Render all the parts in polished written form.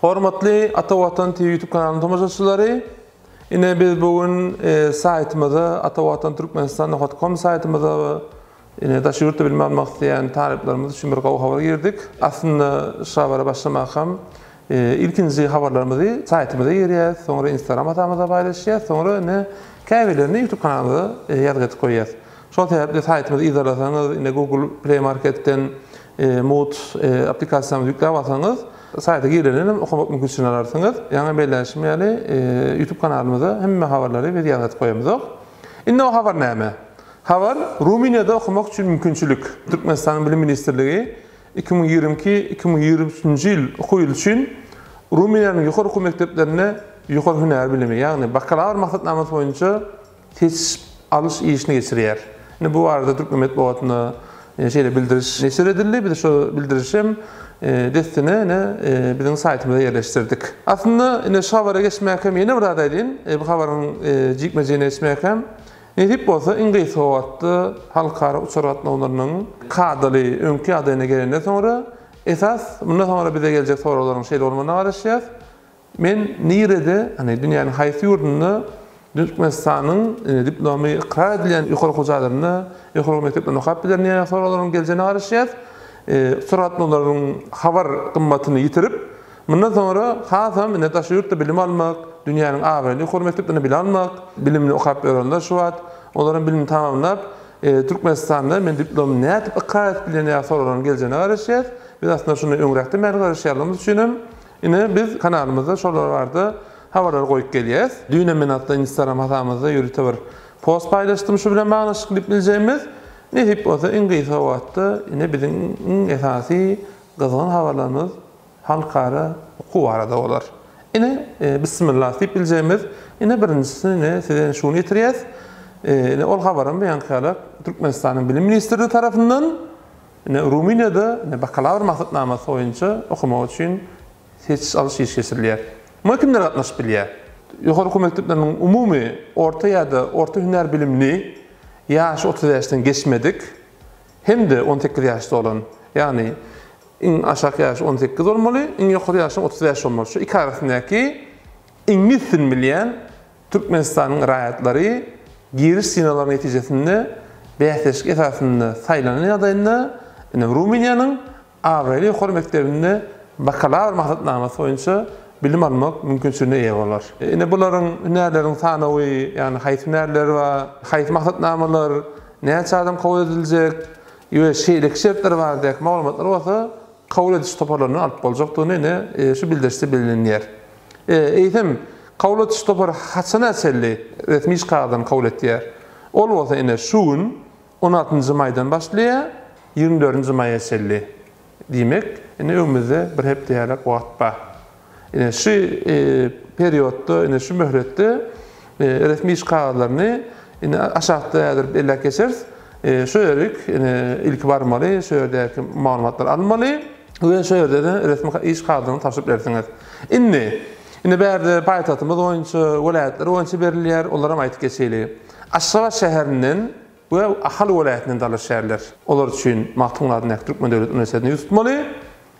Hormatly Atawatan TV YouTube kanalının tomoshaçylary, ine biz bugün saytymyzda atawatan.turkmenistan.com saytymyzda ine daşy ýurtda bilme almak isteýän taliplerimiz üçin bir habar girdik. Aslında şu habara başlamakam ilkinci habarlarymyzy saytymyzda ýerýär, soňra Instagram hatamyzda paýlaşýar, soňra ine käbelerini YouTube kanalynda ýazgyp goýýar. Şol sebäpli saytymyzy izlerasaňyz, ine Google Play Market'ten Mood aplikasiýanyny ýükläp alsaňyz, sayta girelim okumak mümkün alarsınız. Yani belirleşmeyeli YouTube kanalımıza hemme haberleri ve ýazgyp koýamyz. Indi o haber näme? Haber Ruminiýada okumak üçin mümkinçilik. Türkmenistan Bilim Ministrligi 2022-2023 ýyl okuw ýyly üçin Ruminiýanyň ýokary okuw mekdeplerine ýokary hüner bilimi, ýagny bakalavr maksatnamasy boýunça tesis alyş işini geçirýär. Indi bu arada Türk Medeniýetine şeýle bildiriş neşir edildi. Bir de şu bildirişim destine bizim saytymyza yerleştirdik. Aslında ine şu habara geçmäkem ýene bir adaýdyn. Bu habaryň jikmejine geçmäkem netip bolsa ingilis howatdy halkara uçar atnawlarynyň kadaly öňki adaýyna gelenden soňra esas bundan soňra bize geljek soraglaryň şeýle bolmagyna garaşýar. Men nirede hani dünýäniň haýsy ýurdunda Türkmenistanyň diplomy ikrar edilen ýokary hojalaryny, ýokary mektepden okap bilen soraglaryň geljegine garaşýar. Suratlaryň habar gymmatyny ýitirip, mundan soňra hasam ine daşy ýurtda bilim almak, dünýäniň awraly ýokary mekteplerini bilen almak, bilimini okap berenler şu wagt, olaryň bilimini tamamlap, Türkmenistanda men diplomy nädip ikrar etdilen soraglaryň geljegine garaşýar. Biz aslında şunu öňrekde mäli garaşýarlygymyz üçin ine biz kanalymyzda şolar barda habarlar goýup gelýäs. Düýne men hatda Instagram hatamyzda ýürüte bir post paýlaşdym şu bilen baglanşykly biljegimiz. Netip bolsa ingilis howatda ine bizim esasy gyzgyn habarlarymyz halkara okuw arada bolar. Ine bismillah diýip biljegimiz ine birinçisini size şunu ýetirýäs. Ine ol habarym beýan kalarak Türkmenistanyň Bilim Ministrligi tarapyndan ine Ruminiýada ine bakalavr maksatnamasy boýunça okumak üçin seçiş alyş iş geçirilýär. Muňa kimler gatnaşyp bilýär? Ýokary okuw mekdepleriniň umumy orta ýa-da orta hüner bilimini yaş 30 yaşdan geçmedik. Hem de 18 yaşda olan. Yani en aşağı yaş 18 olmalı, en yukarı yaş 30 yaş olmalı. Şu iki arasındaki en bilmeyen Türkmenistan'ın raýatlary giriş sınavları neticesinde beýteşik esasında saýlanan adaýyna Ruminiýanyň awraly ýokary mektebinde bakalavr maksatnamasy boýunça bilim almak mümkinçiligine eýe bolar. Ine bularyň hünerleriň sanawy, yani haýsy hünerleri we haýsy maksatnamalar näçe adam kabul ediljek, ýa şeýle şertler bar diýip maglumatlar bolsa, kabul ediş toparlaryny alyp boljakdygyny ine şu bildirişde bilinýär. Eýsem kabul ediş topary haçan äselli resmi kagadan kabul etýär. Ol bolsa ine şuň 16-njy maýdan başlaýar, 24-nji maýa äselli diýmek, ine öňümizde bir hep diýerek wagt bar. Ine şu periodda, ine şu möhretde resmi iş kağıtlarını ine aşağıda ýazyp elläp geçeriz. Şu ýerik ine ilk barmaly, şu ýerdäki maglumatlar almaly we şu ýerde resmi iş kağıdyny tapşyryp bersiňiz. Ine bärde paýtatymyz boýunça welaýatlar boýunça berilýär, olara aýtyp geçeýli. Aşgabat şäherinden we Ahal welaýatynyň daly şäherler. Olar üçin Mahtumlaryň Türkmen Döwlet Uniwersitetini ýutmaly.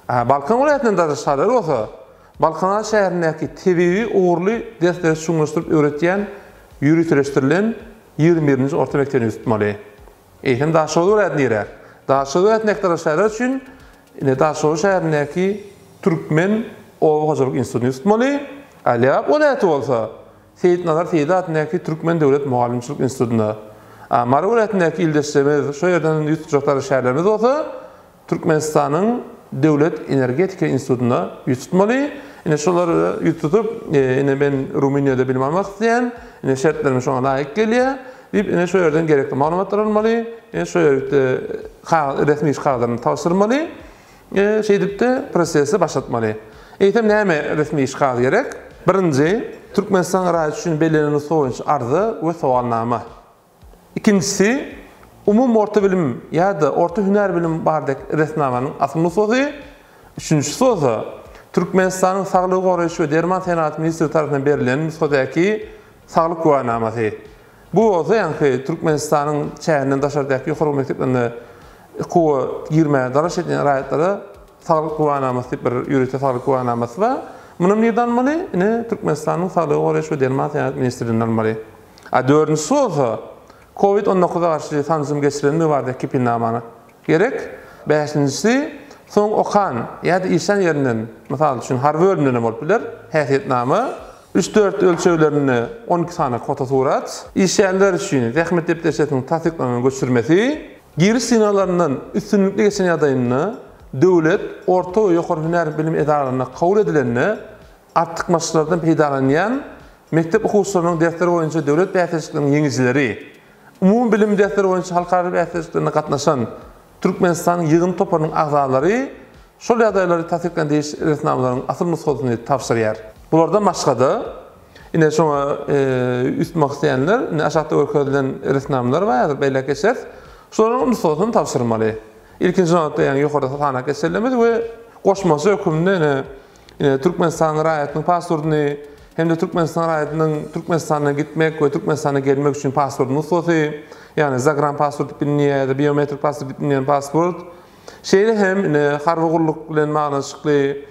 Balkan welaýatynyň daly şäherler bolsa Balkan şäherindäki tebibi uğurly dersleri şuňlaşdyryp öwretýän, ýürütleşdirilen 21-nji orta mektebini ýutmaly. Hem Daşow welaýatyny ýerer. Daşow welaýatynyň şäherler üçin ine Daşow şäherindäki Türkmen Owa Hojalyk Institutyny ýutmaly. Alyap welaýaty bolsa Seyit Nazar Seydatyndaky Türkmen Döwlet Mugallimçilik Institutyna. Mara welaýatyndaky ildeşlerimiz, şu ýerden ýutjakları şäherlerimiz bolsa Türkmenistanyň Döwlet Energetika Institutyna ýutmaly. Ine şolary ýutup, ine ben Ruminiýada bilim almak isteýän, ine şertlerime şoňa laýyk gelýär. Diýip ine şu ýerden gerekli maglumatlar almaly, ine şu ýerde resmi iş kağıtlaryny tapşyrmaly, şeýdipde prosesi başlatmaly. Eýtem näme resmi iş kağıdy gerek? Birinji, Türkmenistan raýaty üçin belirlenen soňçy arza we sowalnama. İkincisi, umum orta bilim ýa-da orta hüner bilim bardak resnamanyň asly sözü. Üçüncüsü bolsa Türkmenistanyň Saglyk goraýyşy we derman sanaty ministri tarapyndan berilen Misrdaky saglyk guwahnamasy. Bu bolsa ýa-ni Türkmenistanyň şäherinden daşardaky ýokary mekteplerinde okuw girmäge daraş etýän raýatlara saglyk guwahnamasy bir ýürüte saglyk guwahnamasy we Munun nerden almalı? Türkmenistan'ın Sağlığı Goraş ve Derman Sağlık Ministrliğinden almalı. Dördüncüsü olsa Covid-19'a karşı tanzim geçirilme vardı kipinnamanı. Gerek. Beşincisi son okan ya da işen yerinden misal üçün harbi ölümlerine olup bilir. Häsiýetname 3-4 ölçevlerini 12 tane kota turat. İşeyenler için Rehmet Depteşetinin tasdiklerini göçürmesi, giriş sinalarının üstünlükli geçen adayını devlet, orta ve yukarı hüner bilim edalarına kabul edilenini artık maçlardan peydalanan mektep okuwçylarynyň dersleri boýunça devlet bäherçiliginiň ýeňijileri, umum bilim dersleri boýunça halkary bäherçiliklerine gatnaşan Türkmenistanyň ýygyň toparynyň agzalary şol ýagdaýlary tasdiklen diýiş resnamlaryň asıl nusgasyny tapşyrýar. Bulardan başga-da ine şoňa üst maksaýanlar, aşagda görkezlen resnamlar bar, beýle geçer. Şolaryň nusgasyny tapşyrmaly. İlkinji nokta ýani ýokarda sananak eserlemez we goşmasy hökümde Türkmenistan raýatynyň pasportyny hem de Türkmenistan raýatynyň Türkmenistana gitmek we Türkmenistana gelmek üçin pasportyny nusgasy, ýani zagran pasport tipini, biometrik pasport tipini pasport. Şeýle hem harwygullyk bilen magnaşykly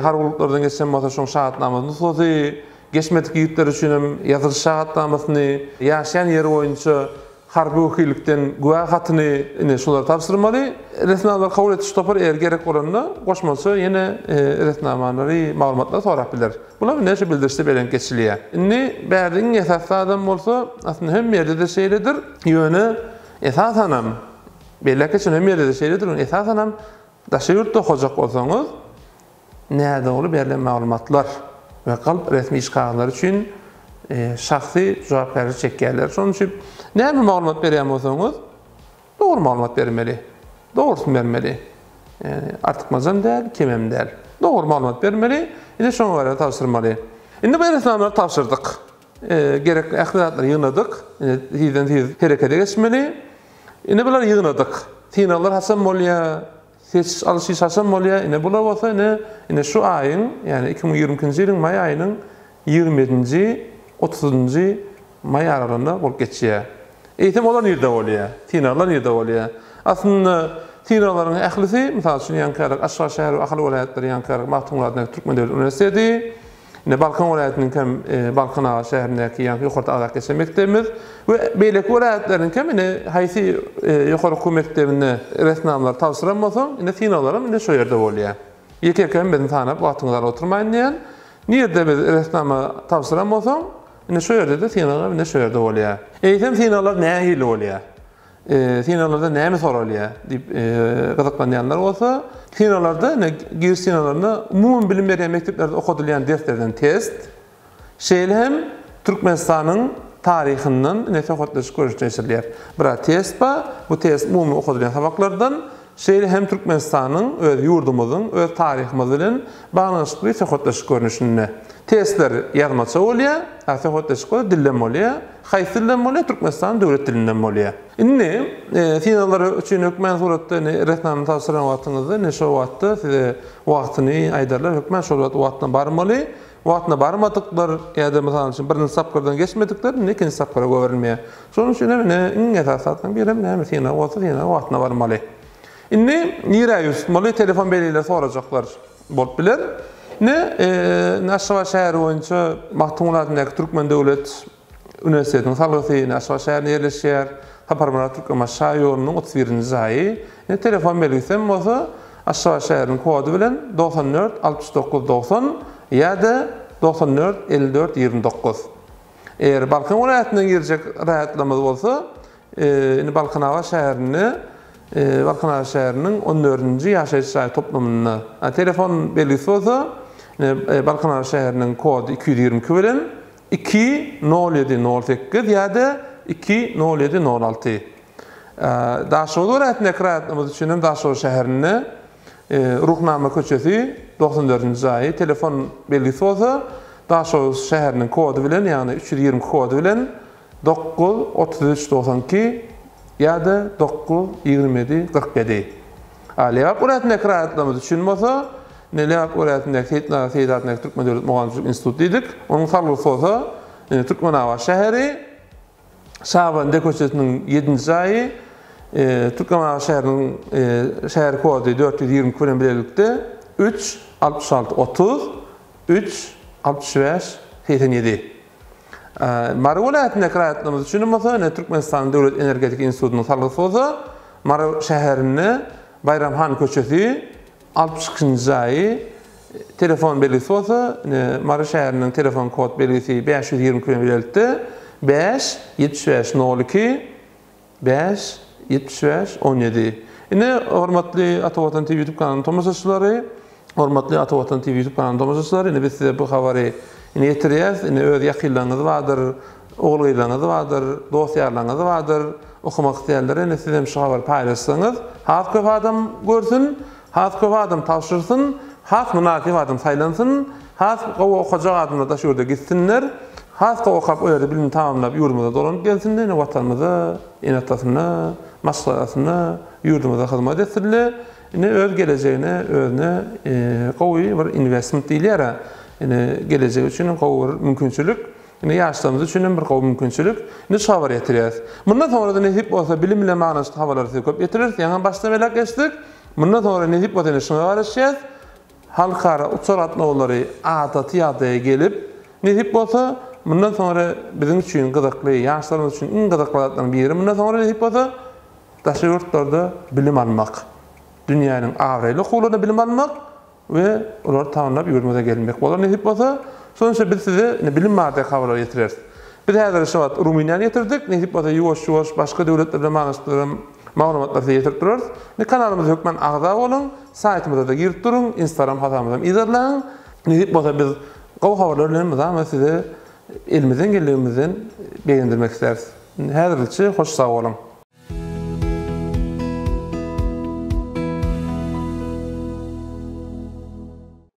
harwygulyklardan geçen bolsa şoň şahatnamany nusgasy, geçmedik ýigitler üçin hem ýazyly şahatnamasyny, ýaşaýan ýeri boýunça harbi wekillikden güwa hatyny şolar tapşyrmaly. Resnamlar kabul etiş topar eger gerek bolanda goşmasy ýene resnamalary maglumatlar sorap biler. Bular näçe bildirişde beren geçilýär. Indi bäriň esasy adam bolsa aslında hem ýerde de şeýledir. Ýöne esasanam belki şunu hem ýerde de şeýledir. Esasanam daşy ýurtda hojak bolsaňyz näde bolup berilen maglumatlar we kalp resmi iş kağıtları üçin şahsy jogapkärlik çekýärler. Şonuň üçin näme maglumat berýän bolsaňyz dogry maglumat bermeli. Dogrusyny bermeli. Artykmazam däl, kemem däl. Dogry maglumat bermeli. Ine şoňa gara tapşyrmaly. Indi bu resnamlary tapşyrdyk. Gerekli ähliyatlary ýygnadyk. Ýydan herekete geçmeli. Ine bular ýygnadyk. Tinalar hasan bolýa, seç alışy hasan bolýa. Ine bular bolsa ine şu aýyň, ýani 2022-nji ýylyň may aýynyň 20-nji 30-njy may aralygynda bolup geçýär. Eýtem olar ýerde bolýar, tinalar ýerde bolýar. Aslında tinalaryň ählisi, misal üçin Ýankarak, Aşgabat şäher we Ahly welaýatlary Ýankarak Mahtumlaryň Türkmen Döwlet Uniwersiteti, ine Balkan welaýatynyň hem Balkan şäherindäki ýokary agzak geçen mektebimiz we beýleki welaýatlaryň hem ine haýsy ýokary okuw mektebine resnamlar tapşyran bolsaň, ine tinalarym ine şo ýerde bolýar. Ýetirken bizni tanap wagtyňlary oturmaýyn diýen, nirde biz resnama tapşyran bolsaň, ine şo ýerde de tinalar ine şo ýerde bolýar. Eýsem tinalar nähili bolýar? Tinalarda näme soralýar diýip gyzyklanýanlar bolsa, tinalarda giriş tinalaryna umum bilim berýän mekteplerde okudylýan derslerden test, şeýle hem Türkmenistanyň taryhynyň näfehatlyş görüşdirýär. Bir test ba, bu test umum okudylýan sabaklardan şeýle hem Türkmenistanyň öz ýurdumyzyň, öz taryhymyz bilen baglanşykly näfehatlyş görnüşini testler ýazmaça bolýar, näfehatlyş dillen bolýar. Haýsy dilden bolýar? Türkmenistan döwlet dilinden bolýar. Indi tinalary üçin hökmen suratda resnamy tapşyran wagtyňyzda şo wagtda size wagtyny aýdarlar, hökmen şo wagtdan barmaly. Wagtyna barmadyklar ýa-da mysal üçin birinji sapkardan geçmedikler, ikinji sapkara göwerilmeýär. Şonuň üçin iň esasatdan biri näme tinal bolsa, tinal wagtyna barmaly. Indi ýere tutmaly, telefon belgileri sorajaklar bolup biler. Aşgabat şäheri boýunça Mahtumlaryň Türkmen Döwlet Uniwersitetiň salgyny Aşgabat şäherinde ýerleşýär. Haparmarat Türkmen şaýorunyň 31-nji aýy. Telefon belgisem bolsa Aşgabat şäheriniň kody bilen 94 69 90 ýa-da 94 54 29. Eger Balkan welaýatynyň girjek raýatlamaz bolsa, indi Balkan şäheriniň 14-nji ýaşaýyş şaýy toplamyna telefon belgisi bolsa, Balkan şäheriniň kody 222 bilen 20708 ýa-da 20706. Daşow welaýatynyň raýatlamaz üçin hem Daşow şäherine ruhnama köçesi 94-nji aýy telefon belgisi bolsa, Daşow şäheriniň kody bilen, ýani 320 kody bilen 93392 ýa-da 92747. Lewap welaýatynyň raýatlamaz üçin bolsa, Lewap welaýatynyň Seýdatnyň Türkmen Döwlet Mugamçylyk Instituty diýdik. Onuň salgyşy bolsa, Türkmenawa şäheri Şaban köçesiniň 7-nji aýy Türkmenawa şäheriniň şäher kody 420 bilen bilelikde 3 66 30 3 65 87. Mara vilayetinde kirayatlığımız üçün mesela Türkmenistan Devlet Energetik İnstitutu'nun salgısı olsa Mara şehrini Bayramhan köçesi 62. ayı telefon belgesi olsa Mara şehrinin telefon kod belgesi 520 km verildi. 5 75 02 5 75 17. Ine hormatly Atavatan TV YouTube kanalının tomasaçıları, hormatly Atavatan TV YouTube kanalının tomasaçıları, ine biz size bu habari ine yetiriyaz, ine öz yakillarınız vardır, oğullarınız vardır, dosyarlarınız vardır, okumak isteyenlere ine size şu habari paylaşsanız, has köp adam görsün, has köp adam tavşırsın, has münakif adam saylansın, has okuyacak adamla da şurada gitsinler, has okuyup öyle bilim tamamlayıp yurdumuza dolanıp gelsinler, ine vatanımıza, inatasını, maslahatını yurdumuza hizmet etsinler. Ine öz geleceğine, özüne gowy bir investment diýilýär. Ine gelecek üçin gowy bir mümkinçilik, ine ýaşlarymyz üçin bir gowy mümkinçilik. Ine şabar ýetirýär. Mundan sonra da nähip bolsa bilim bilen magnaşly habarlar köp ýetirir. Ýa-ni başda belek geçdik. Mundan sonra nähip bolsa şuna barışýar. Halkara uçuratmaları adaty gelip nähip bolsa mundan sonra bizim üçin gyzykly, ýaşlarymyz üçin iň gyzykly biri mundan sonra nähip bolsa daşy ýurtlarda bilim almak. Dünýäniň agryly howluny bilim almak we olar tamamlap ýurtumuza gelmek bolar. Nähip bolsa, soňça biz size bilim magnaşly habarlar ýetireriz. Biz häzir şu wagt Rumyniýany ýetirdik. Nähip bolsa ýuwaş-ýuwaş başga döwletlerden magnaşly maglumatlar ýetirip durarys. Kanalymyza hökmen agza bolun, saytymyza da girip durun, Instagram hatamyzdan izleyin. Nähip bolsa biz gowy habarlar bilen size elimizden gelýänimizden beýendirmek isteriz. Häzirçe hoş sag bolun.